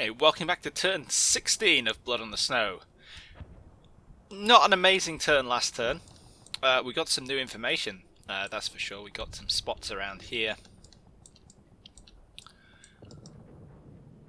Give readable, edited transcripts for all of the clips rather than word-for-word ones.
Hey, welcome back to turn 16 of Blood on the Snow. Not an amazing turn last turn. We got some new information, that's for sure. We got some spots around here.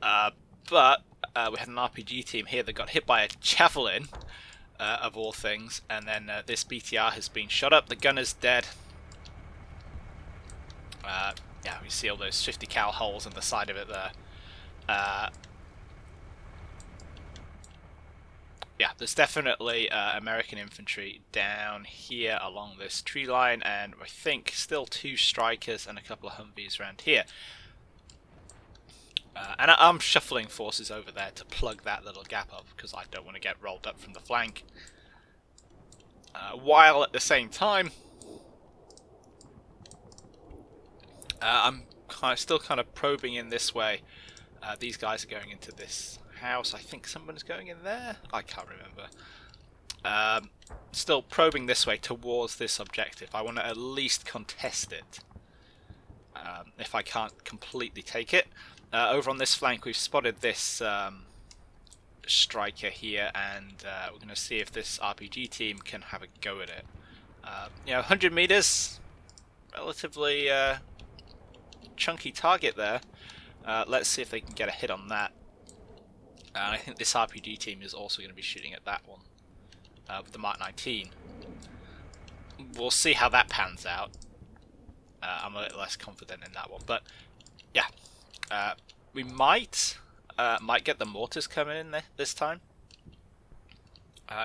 But we had an RPG team here that got hit by a javelin, of all things, and then this BTR has been shot up. The gunner's dead. Yeah, we see all those 50 cal holes on the side of it there. Yeah, there's definitely American infantry down here along this tree line, and I think still 2 strikers and a couple of Humvees around here. And I'm shuffling forces over there to plug that little gap up because I don't want to get rolled up from the flank. While at the same time, I'm still kind of probing in this way. These guys are going into this house. I think someone's going in there. I can't remember. Still probing this way towards this objective. I want to at least contest it. If I can't completely take it. Over on this flank we've spotted this striker here, and we're going to see if this RPG team can have a go at it. 100 meters, relatively chunky target there. Let's see if they can get a hit on that. And I think this RPG team is also going to be shooting at that one with the Mark 19. We'll see how that pans out. I'm a little less confident in that one, but yeah, we might get the mortars coming in there this time.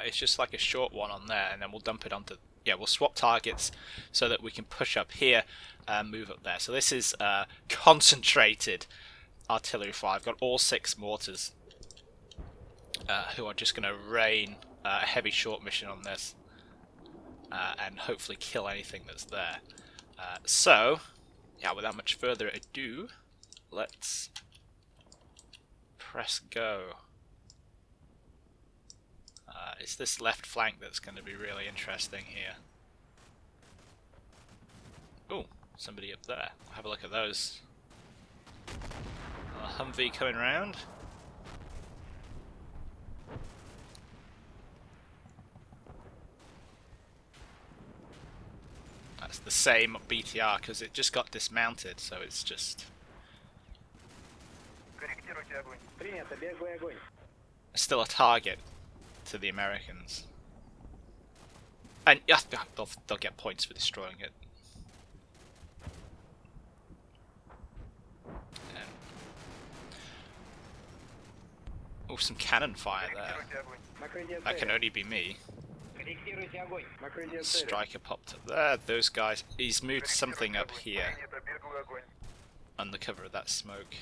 It's just like a short one on there, and then we'll dump it onto. Yeah, we'll swap targets so that we can push up here and move up there. So this is concentrated artillery fire. I've got all 6 mortars who are just going to rain a heavy short mission on this and hopefully kill anything that's there. So, yeah, without much further ado, let's press go. It's this left flank that's going to be really interesting here. Oh, somebody up there. I'll have a look at those. A Humvee coming round. That's the same BTR because it just got dismounted, so it's just still a target to the Americans. And yeah, they'll get points for destroying it. Oh, some cannon fire there. That can only be me. Striker popped up there. Those guys. He's moved something up here under cover of that smoke.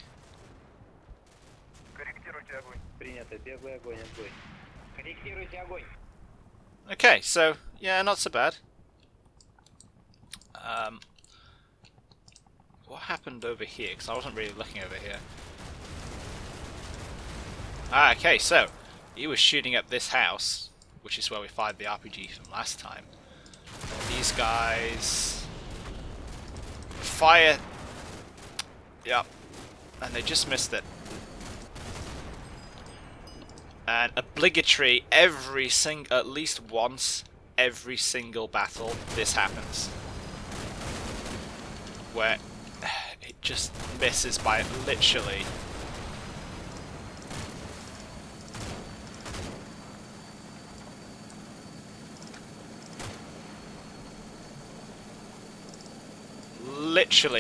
Okay, so yeah, not so bad. What happened over here? Because I wasn't really looking over here. Okay, so he was shooting up this house, which is where we fired the RPG from last time. These guys fire. Yep, and they just missed it. And obligatory at least once every single battle this happens, where it just misses by literally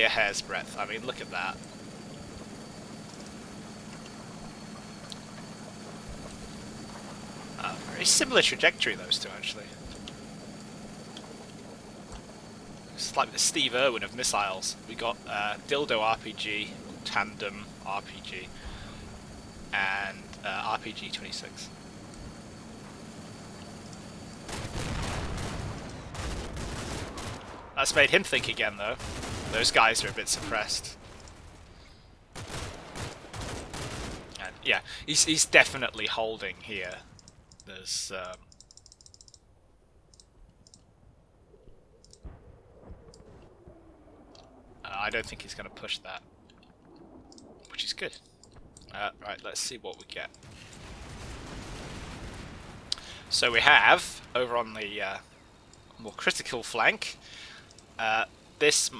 a hair's breadth. I mean, look at that. Very similar trajectory, those two, actually. It's like the Steve Irwin of missiles. We got Dildo RPG, Tandem RPG, and RPG 26. That's made him think again, though. Those guys are a bit suppressed. And yeah, he's definitely holding here. There's I don't think he's going to push that, which is good. Right, let's see what we get. So we have, over on the more critical flank, this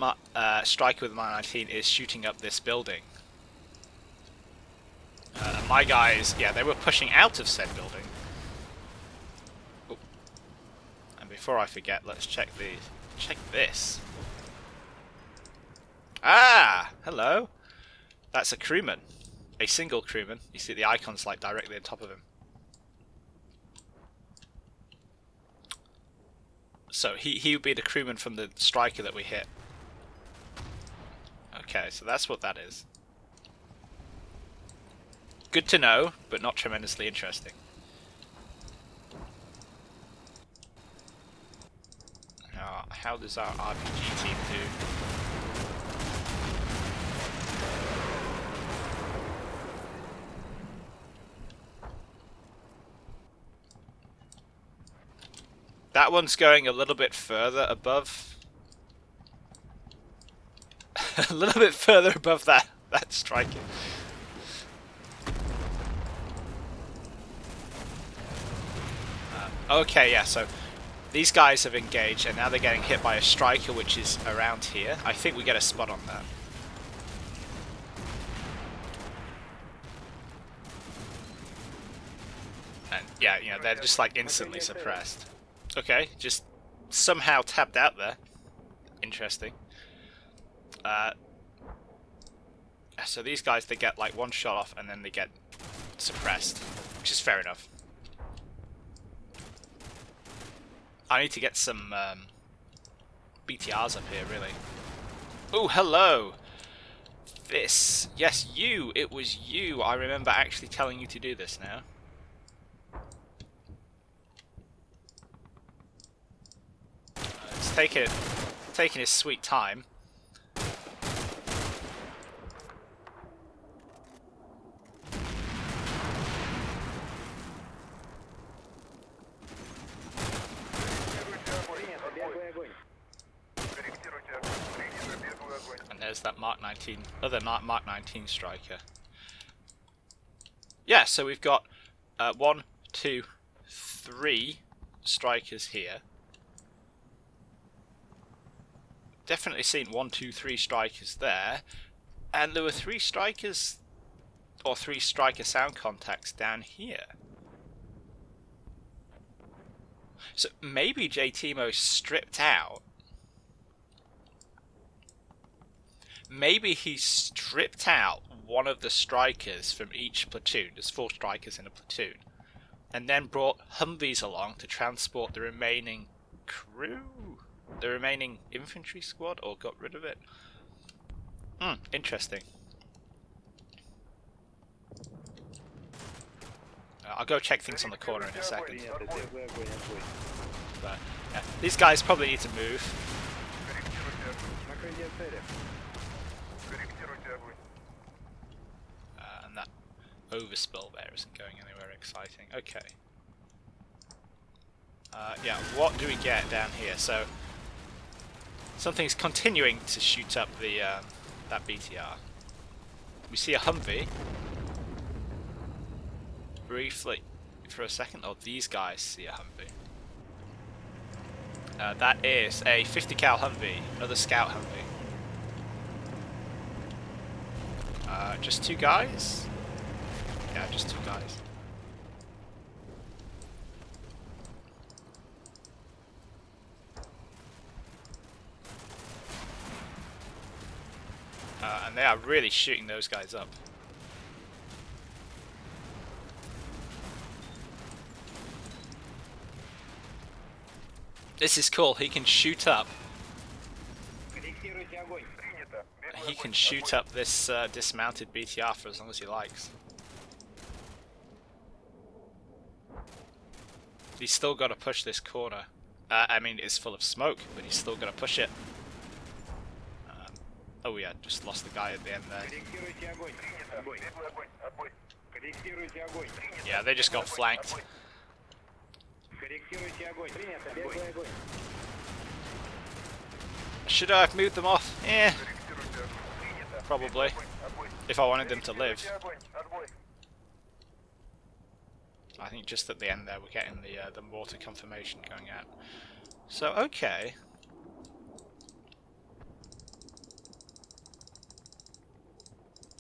striker with Mark 19 is shooting up this building. My guys, yeah, they were pushing out of said building. Ooh. And before I forget, let's check this. Ah, hello. That's a crewman, a single crewman. You see the icons like directly on top of him. So he would be the crewman from the striker that we hit. Okay, so that's what that is. Good to know, but not tremendously interesting. Now, how does our RPG team do? That one's going a little bit further above. A little bit further above that striker. Okay, yeah, so these guys have engaged and now they're getting hit by a striker which is around here. I think we get a spot on that. And yeah, you know, they're just like instantly suppressed. Okay, just somehow tapped out there. Interesting. So these guys, they get like one shot off and then they get suppressed, which is fair enough. I need to get some BTRs up here, really. Oh, hello! This, yes, you! It was you! I remember actually telling you to do this now. It's taking his sweet time. And there's that Mark 19, other Mark 19 striker. Yeah, so we've got 1, 2, 3 strikers here. Definitely seen 1, 2, 3 strikers there, and there were 3 strikers or 3 striker sound contacts down here. So maybe JTMO stripped out. Maybe he stripped out one of the strikers from each platoon. There's 4 strikers in a platoon, and then brought Humvees along to transport the remaining crew. The remaining infantry squad, or got rid of it. Interesting. I'll go check things on the corner in a second. But, yeah, these guys probably need to move. And that overspill there isn't going anywhere exciting. Okay. Yeah, what do we get down here? So something's continuing to shoot up the that BTR. We see a Humvee. Briefly, for a second, these guys see a Humvee. That is a 50 cal Humvee, another scout Humvee. Just 2 guys? Yeah, just 2 guys. And they are really shooting those guys up. This is cool. He can shoot up. He can shoot up this dismounted BTR for as long as he likes. He's still got to push this corner. I mean, it's full of smoke, but he's still got to push it. Oh yeah, just lost the guy at the end there. Yeah, they just got flanked. Should I have moved them off? Eh. probably, if I wanted them to live. I think just at the end there we're getting the mortar confirmation going out. So, okay.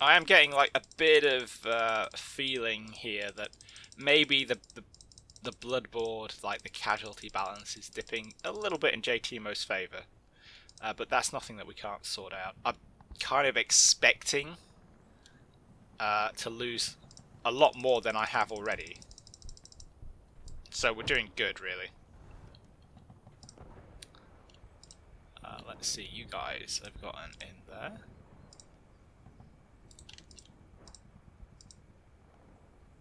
I am getting like a bit of feeling here that maybe the blood board, like the casualty balance, is dipping a little bit in JTMO's favour. But that's nothing that we can't sort out. I'm kind of expecting to lose a lot more than I have already. So we're doing good, really. Let's see, you guys have gotten in there.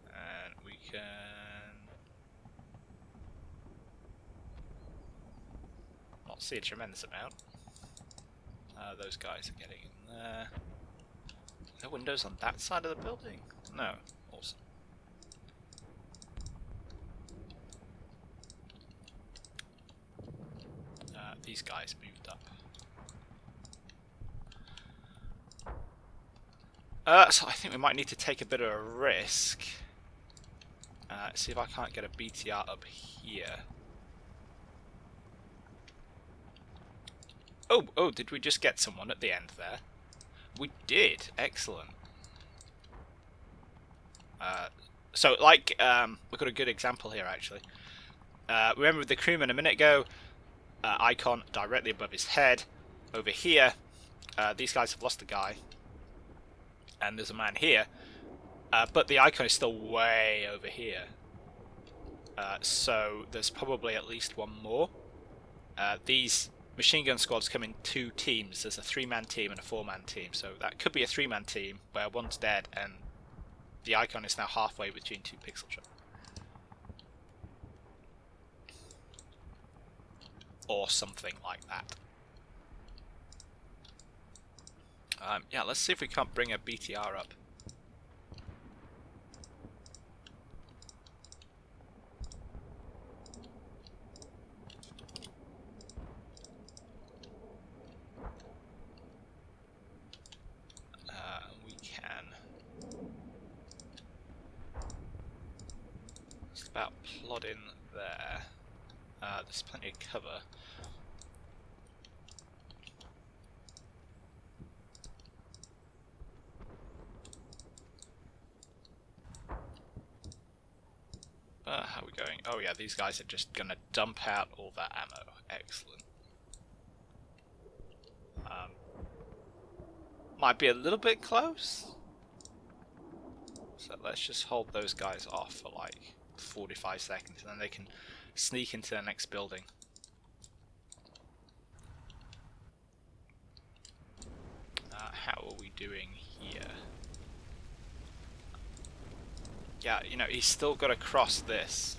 And we can... not see a tremendous amount. Those guys are getting in there. Are there windows on that side of the building? No. Awesome. These guys moved up. So I think we might need to take a bit of a risk. See if I can't get a BTR up here. Oh, did we just get someone at the end there? We did. Excellent. So, like, we've got a good example here, actually. Remember with the crewman a minute ago, icon directly above his head. Over here, these guys have lost a guy. And there's a man here. But the icon is still way over here. So, there's probably at least one more. These machine gun squads come in 2 teams. There's a 3-man team and a 4-man team. So that could be a 3-man team where one's dead and the icon is now halfway between 2 pixel shots. Or something like that. Yeah, let's see if we can't bring a BTR up. We can. Just about plod in there. There's plenty of cover. How are we going? Oh yeah, these guys are just gonna dump out all that ammo. Excellent. Might be a little bit close. So let's just hold those guys off for like 45 seconds and then they can sneak into the next building. How are we doing here? Yeah, you know, he's still got to cross this.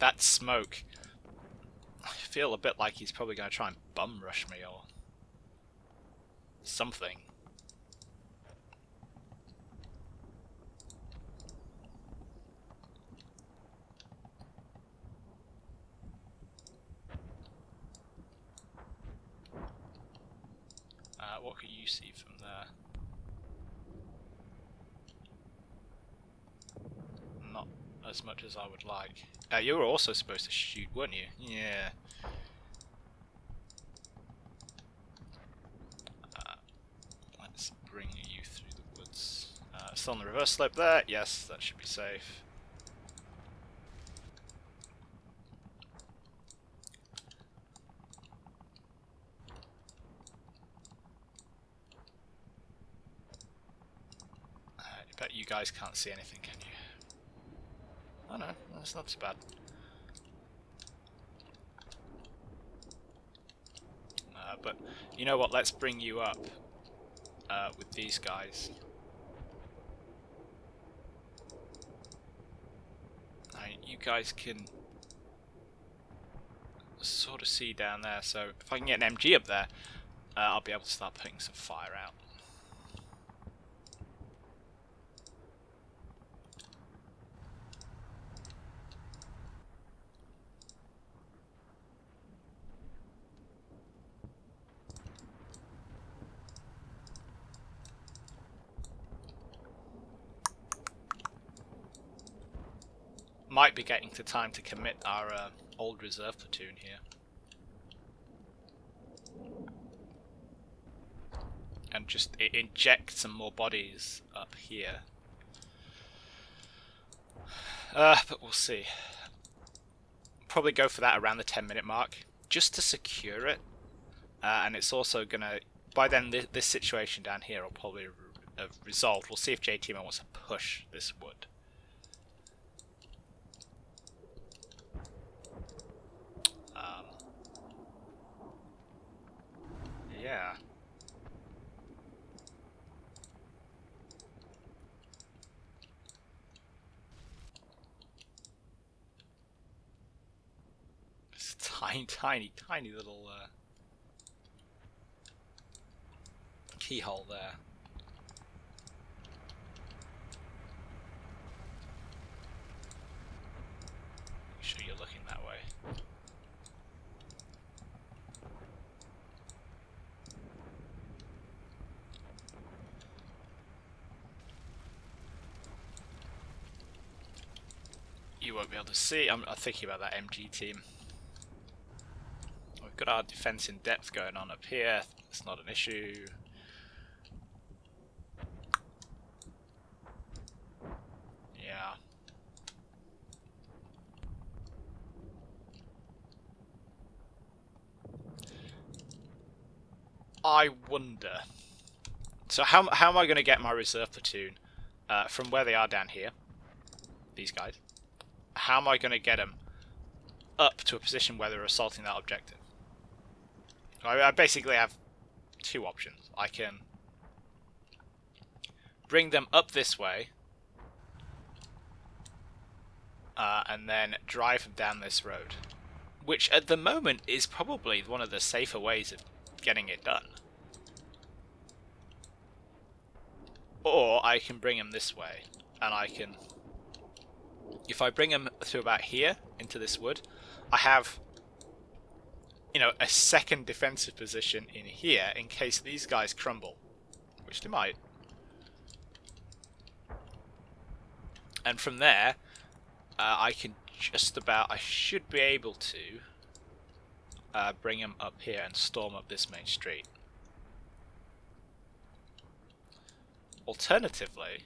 That smoke, I feel a bit like he's probably going to try and bum rush me or something. What could you see from there? Not as much as I would like. You were also supposed to shoot, weren't you? Yeah. Let's bring you through the woods. Still on the reverse slope there. Yes, that should be safe. I bet you guys can't see anything, can you? Oh no, that's not so bad. But you know what, let's bring you up with these guys. You guys can sort of see down there, so if I can get an MG up there, I'll be able to start putting some fire out. might be getting to time to commit our old reserve platoon here. And just inject some more bodies up here. But we'll see. Probably go for that around the 10-minute mark, just to secure it. And it's also gonna, by then this situation down here will probably have resolved. We'll see if Kieme wants to push this wood. Yeah. It's a tiny little keyhole there. Make sure you're looking that way. You won't be able to see. I'm thinking about that MG team. We've got our defense in depth going on up here. It's not an issue. Yeah. I wonder. So how am I going to get my reserve platoon from where they are down here? These guys. How am I going to get them up to a position where they're assaulting that objective? I basically have two options. I can bring them up this way and then drive them down this road, which at the moment is probably one of the safer ways of getting it done. Or I can bring them this way, and I can... If I bring them to about here, into this wood, I have, you know, a second defensive position in here in case these guys crumble, which they might. And from there, I can just about, I should be able to bring them up here and storm up this main street. Alternatively,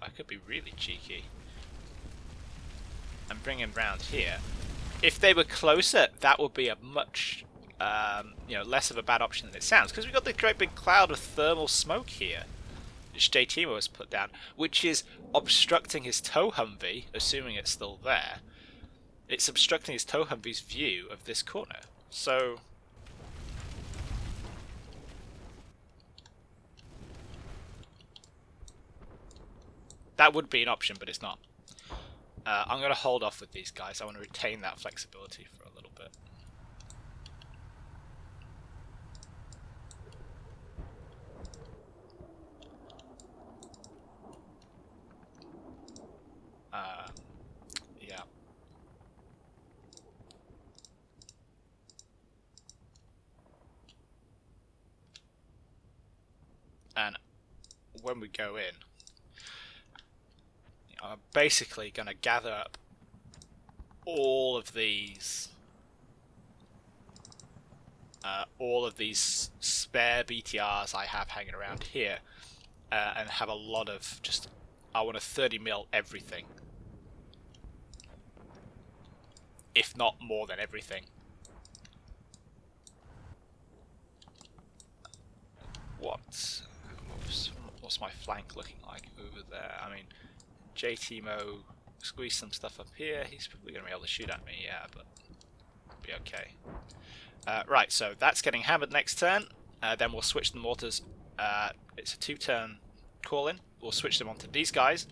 I could be really cheeky and bring him round here. If they were closer, that would be a much, you know, less of a bad option than it sounds, because we've got the great big cloud of thermal smoke here, which Kieme has put down, which is obstructing his tow Humvee, assuming it's still there. It's obstructing his tow Humvee's view of this corner. So that would be an option, but it's not. I'm going to hold off with these guys. I want to retain that flexibility for a little bit. Yeah. And when we go in, I'm basically going to gather up all of these spare BTRs I have hanging around here, and have a lot of just, I want to 30mm everything, if not more than everything. What's my flank looking like over there? I mean, Kieme squeeze some stuff up here. He's probably going to be able to shoot at me, yeah, but be okay. Right, so that's getting hammered next turn. Then we'll switch the mortars. It's a 2-turn call-in. We'll switch them onto these guys.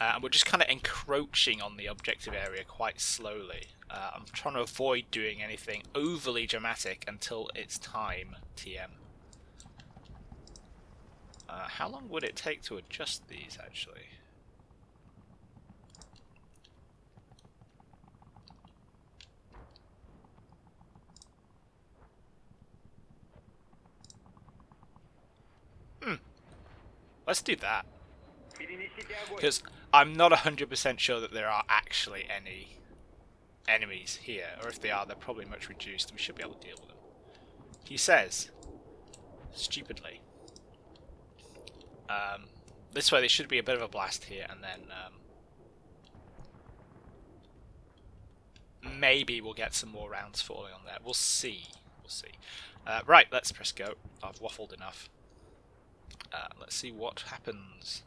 And we're just kind of encroaching on the objective area quite slowly. I'm trying to avoid doing anything overly dramatic until it's time, TM. How long would it take to adjust these, actually? Let's do that. Because I'm not 100% sure that there are actually any enemies here, or if they are, they're probably much reduced. We should be able to deal with them. He says, stupidly, this way there should be a bit of a blast here, and then maybe we'll get some more rounds falling on there. We'll see. We'll see. Right, let's press go. I've waffled enough. Let's see what happens.